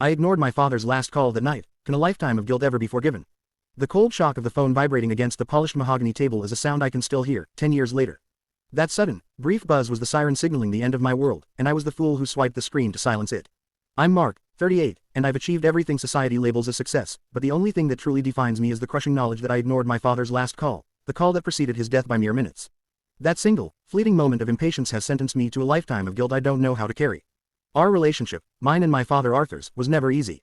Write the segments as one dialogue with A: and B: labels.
A: I ignored my father's last call that night. Can a lifetime of guilt ever be forgiven? The cold shock of the phone vibrating against the polished mahogany table is a sound I can still hear, 10 years later. That sudden, brief buzz was the siren signaling the end of my world, and I was the fool who swiped the screen to silence it. I'm Mark, 38, and I've achieved everything society labels as success, but the only thing that truly defines me is the crushing knowledge that I ignored my father's last call, the call that preceded his death by mere minutes. That single, fleeting moment of impatience has sentenced me to a lifetime of guilt I don't know how to carry. Our relationship, mine and my father Arthur's, was never easy.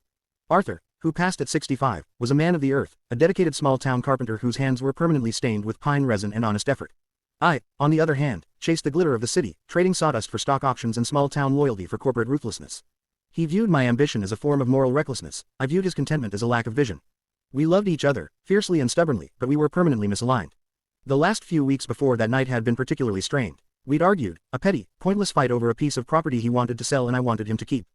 A: Arthur, who passed at 65, was a man of the earth, a dedicated small-town carpenter whose hands were permanently stained with pine resin and honest effort. I, on the other hand, chased the glitter of the city, trading sawdust for stock options and small-town loyalty for corporate ruthlessness. He viewed my ambition as a form of moral recklessness. I viewed his contentment as a lack of vision. We loved each other, fiercely and stubbornly, but we were permanently misaligned. The last few weeks before that night had been particularly strained. We'd argued, a petty, pointless fight over a piece of property he wanted to sell and I wanted him to keep.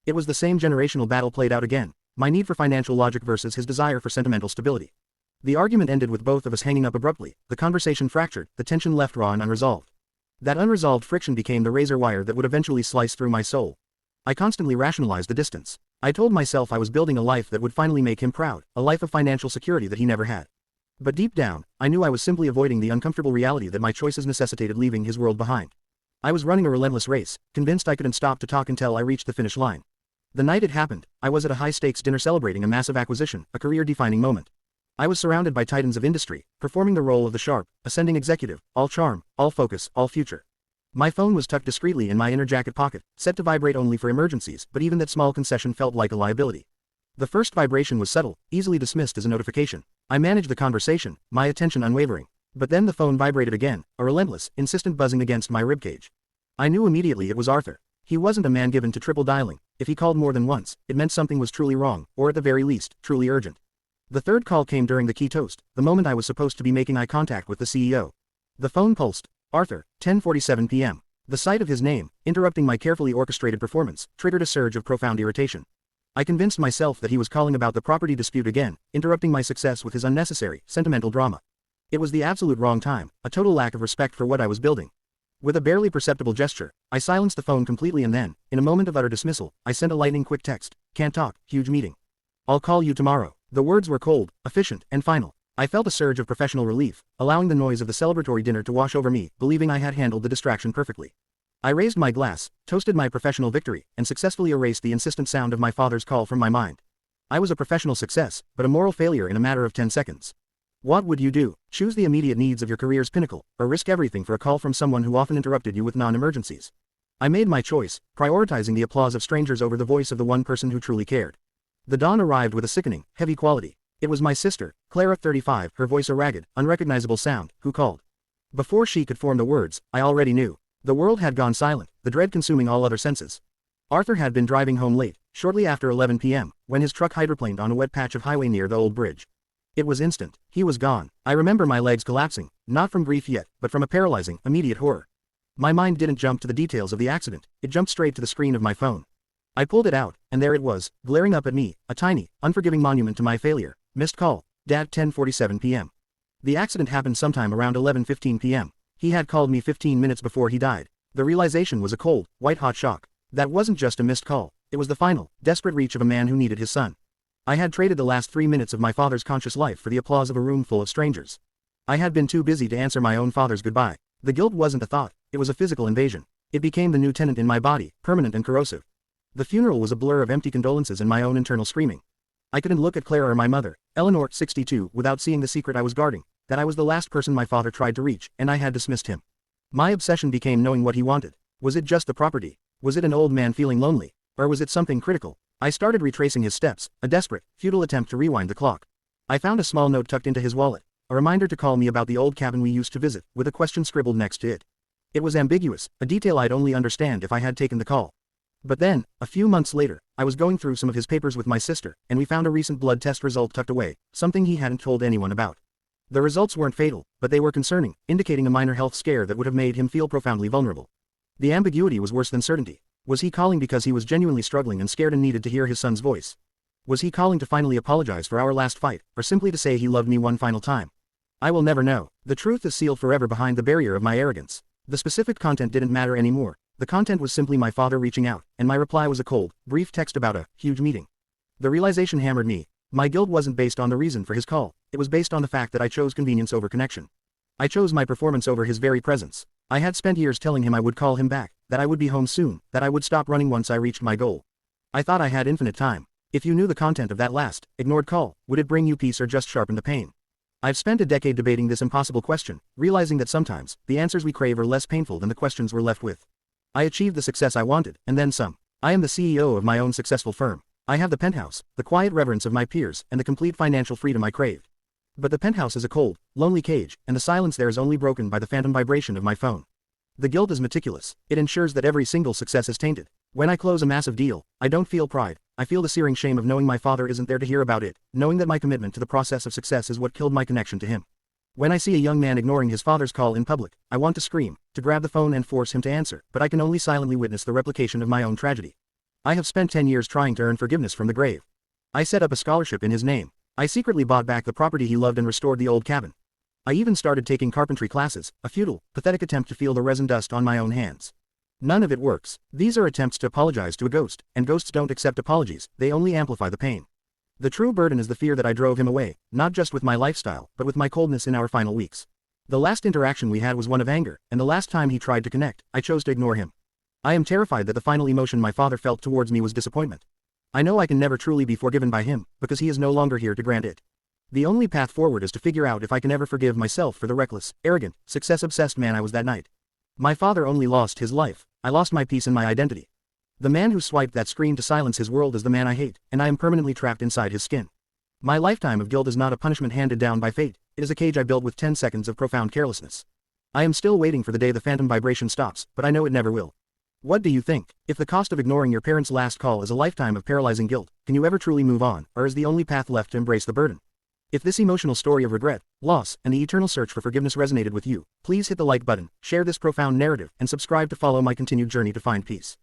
A: It was the same generational battle played out again, my need for financial logic versus his desire for sentimental stability. The argument ended with both of us hanging up abruptly, the conversation fractured, the tension left raw and unresolved. That unresolved friction became the razor wire that would eventually slice through my soul. I constantly rationalized the distance. I told myself I was building a life that would finally make him proud, a life of financial security that he never had. But deep down, I knew I was simply avoiding the uncomfortable reality that my choices necessitated leaving his world behind. I was running a relentless race, convinced I couldn't stop to talk until I reached the finish line. The night it happened, I was at a high-stakes dinner celebrating a massive acquisition, a career-defining moment. I was surrounded by titans of industry, performing the role of the sharp, ascending executive, all charm, all focus, all future. My phone was tucked discreetly in my inner jacket pocket, set to vibrate only for emergencies, but even that small concession felt like a liability. The first vibration was subtle, easily dismissed as a notification. I managed the conversation, my attention unwavering. But then the phone vibrated again, a relentless, insistent buzzing against my ribcage. I knew immediately it was Arthur. He wasn't a man given to triple dialing. If he called more than once, it meant something was truly wrong, or at the very least, truly urgent. The third call came during the key toast, the moment I was supposed to be making eye contact with the CEO. The phone pulsed. Arthur, 10:47 p.m. The sight of his name, interrupting my carefully orchestrated performance, triggered a surge of profound irritation. I convinced myself that he was calling about the property dispute again, interrupting my success with his unnecessary, sentimental drama. It was the absolute wrong time, a total lack of respect for what I was building. With a barely perceptible gesture, I silenced the phone completely and then, in a moment of utter dismissal, I sent a lightning-quick text. Can't talk, huge meeting. I'll call you tomorrow. The words were cold, efficient, and final. I felt a surge of professional relief, allowing the noise of the celebratory dinner to wash over me, believing I had handled the distraction perfectly. I raised my glass, toasted my professional victory, and successfully erased the insistent sound of my father's call from my mind. I was a professional success, but a moral failure in a matter of 10 seconds. What would you do? Choose the immediate needs of your career's pinnacle, or risk everything for a call from someone who often interrupted you with non-emergencies? I made my choice, prioritizing the applause of strangers over the voice of the one person who truly cared. The dawn arrived with a sickening, heavy quality. It was my sister, Clara, 35, her voice a ragged, unrecognizable sound, who called. Before she could form the words, I already knew. The world had gone silent, the dread consuming all other senses. Arthur had been driving home late, shortly after 11 p.m., when his truck hydroplaned on a wet patch of highway near the old bridge. It was instant. He was gone. I remember my legs collapsing, not from grief yet, but from a paralyzing, immediate horror. My mind didn't jump to the details of the accident, it jumped straight to the screen of my phone. I pulled it out, and there it was, glaring up at me, a tiny, unforgiving monument to my failure. Missed call. Dad, 10:47 p.m. The accident happened sometime around 11:15 p.m. He had called me 15 minutes before he died. The realization was a cold, white-hot shock. That wasn't just a missed call. It was the final, desperate reach of a man who needed his son. I had traded the last 3 minutes of my father's conscious life for the applause of a room full of strangers. I had been too busy to answer my own father's goodbye. The guilt wasn't a thought, it was a physical invasion. It became the new tenant in my body, permanent and corrosive. The funeral was a blur of empty condolences and my own internal screaming. I couldn't look at Clara or my mother, Eleanor, 62, without seeing the secret I was guarding, that I was the last person my father tried to reach, and I had dismissed him. My obsession became knowing what he wanted. Was it just the property? Was it an old man feeling lonely? Or was it something critical? I started retracing his steps, a desperate, futile attempt to rewind the clock. I found a small note tucked into his wallet, a reminder to call me about the old cabin we used to visit, with a question scribbled next to it. It was ambiguous, a detail I'd only understand if I had taken the call. But then, a few months later, I was going through some of his papers with my sister, and we found a recent blood test result tucked away, something he hadn't told anyone about. The results weren't fatal, but they were concerning, indicating a minor health scare that would have made him feel profoundly vulnerable. The ambiguity was worse than certainty. Was he calling because he was genuinely struggling and scared and needed to hear his son's voice? Was he calling to finally apologize for our last fight, or simply to say he loved me one final time? I will never know. The truth is sealed forever behind the barrier of my arrogance. The specific content didn't matter anymore. The content was simply my father reaching out, and my reply was a cold, brief text about a huge meeting. The realization hammered me. My guilt wasn't based on the reason for his call, it was based on the fact that I chose convenience over connection. I chose my performance over his very presence. I had spent years telling him I would call him back, that I would be home soon, that I would stop running once I reached my goal. I thought I had infinite time. If you knew the content of that last, ignored call, would it bring you peace or just sharpen the pain? I've spent a decade debating this impossible question, realizing that sometimes, the answers we crave are less painful than the questions we're left with. I achieved the success I wanted, and then some. I am the CEO of my own successful firm. I have the penthouse, the quiet reverence of my peers, and the complete financial freedom I craved. But the penthouse is a cold, lonely cage, and the silence there is only broken by the phantom vibration of my phone. The guilt is meticulous. It ensures that every single success is tainted. When I close a massive deal, I don't feel pride. I feel the searing shame of knowing my father isn't there to hear about it, knowing that my commitment to the process of success is what killed my connection to him. When I see a young man ignoring his father's call in public, I want to scream, to grab the phone and force him to answer, but I can only silently witness the replication of my own tragedy. I have spent 10 years trying to earn forgiveness from the grave. I set up a scholarship in his name. I secretly bought back the property he loved and restored the old cabin. I even started taking carpentry classes, a futile, pathetic attempt to feel the resin dust on my own hands. None of it works. These are attempts to apologize to a ghost, and ghosts don't accept apologies, they only amplify the pain. The true burden is the fear that I drove him away, not just with my lifestyle, but with my coldness in our final weeks. The last interaction we had was one of anger, and the last time he tried to connect, I chose to ignore him. I am terrified that the final emotion my father felt towards me was disappointment. I know I can never truly be forgiven by him, because he is no longer here to grant it. The only path forward is to figure out if I can ever forgive myself for the reckless, arrogant, success-obsessed man I was that night. My father only lost his life. I lost my peace and my identity. The man who swiped that screen to silence his world is the man I hate, and I am permanently trapped inside his skin. My lifetime of guilt is not a punishment handed down by fate, it is a cage I built with 10 seconds of profound carelessness. I am still waiting for the day the phantom vibration stops, but I know it never will. What do you think? If the cost of ignoring your parents' last call is a lifetime of paralyzing guilt, can you ever truly move on, or is the only path left to embrace the burden? If this emotional story of regret, loss, and the eternal search for forgiveness resonated with you, please hit the like button, share this profound narrative, and subscribe to follow my continued journey to find peace.